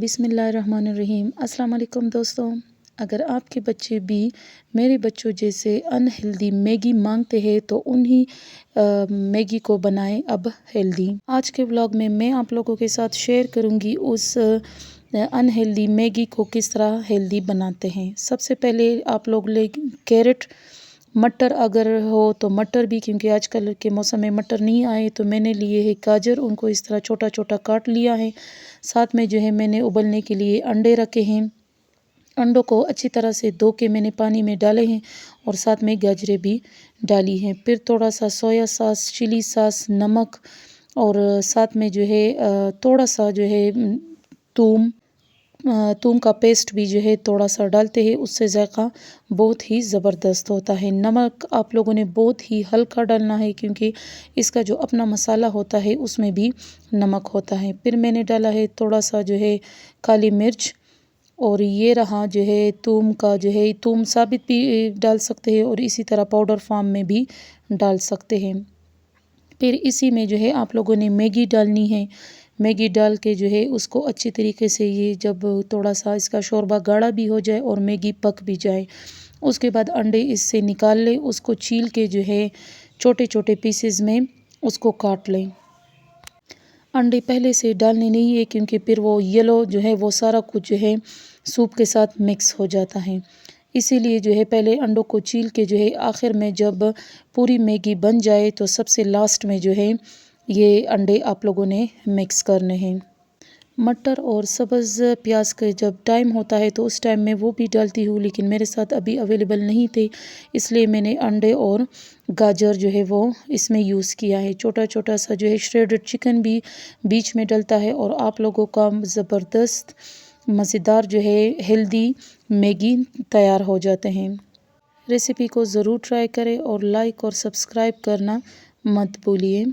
बिस्मिल्लाहिर्रहमानिर्रहीम। अस्सलाम वालेकुम दोस्तों, अगर आपके बच्चे भी मेरे बच्चों जैसे अनहेल्दी मैगी मांगते हैं तो उन्हीं मैगी को बनाएं अब हेल्दी। आज के व्लॉग में मैं आप लोगों के साथ शेयर करूंगी उस अनहेल्दी मैगी को किस तरह हेल्दी बनाते हैं। सबसे पहले आप लोग ले कैरेट, मटर अगर हो तो मटर भी, क्योंकि आजकल के मौसम में मटर नहीं आए तो मैंने लिए है गाजर, उनको इस तरह छोटा छोटा काट लिया है। साथ में जो है मैंने उबलने के लिए अंडे रखे हैं। अंडों को अच्छी तरह से धो के मैंने पानी में डाले हैं और साथ में गाजरें भी डाली हैं। फिर थोड़ा सा सोया सॉस, चिली सॉस, नमक और साथ में जो है थोड़ा सा जो है थूम का पेस्ट भी जो है थोड़ा सा डालते हैं, उससे जायका बहुत ही ज़बरदस्त होता है। नमक आप लोगों ने बहुत ही हल्का डालना है क्योंकि इसका जो अपना मसाला होता है उसमें भी नमक होता है। फिर मैंने डाला है थोड़ा सा जो है काली मिर्च, और ये रहा जो है थूम का जो है, थूम साबित भी डाल सकते हैं और इसी तरह पाउडर फॉर्म में भी डाल सकते हैं। फिर इसी में जो है आप लोगों ने मैगी डालनी है। मैगी डाल के जो है उसको अच्छी तरीके से, ये जब थोड़ा सा इसका शोरबा गाढ़ा भी हो जाए और मैगी पक भी जाए, उसके बाद अंडे इससे निकाल लें। उसको छील के जो है छोटे छोटे पीसेस में उसको काट लें। अंडे पहले से डालने नहीं है क्योंकि फिर वो येलो जो है वो सारा कुछ जो है सूप के साथ मिक्स हो जाता है। इसीलिए जो है पहले अंडों को छील के जो है आखिर में जब पूरी मैगी बन जाए तो सबसे लास्ट में जो है ये अंडे आप लोगों ने मिक्स करने हैं। मटर और सब्ज़ प्याज का जब टाइम होता है तो उस टाइम में वो भी डालती हूँ, लेकिन मेरे साथ अभी अवेलेबल नहीं थे, इसलिए मैंने अंडे और गाजर जो है वो इसमें यूज़ किया है। छोटा छोटा सा जो है श्रेडेड चिकन भी बीच में डलता है और आप लोगों का ज़बरदस्त मज़ेदार जो है हेल्दी मैगी तैयार हो जाते हैं। रेसिपी को ज़रूर ट्राई करें और लाइक और सब्सक्राइब करना मत भूलिए।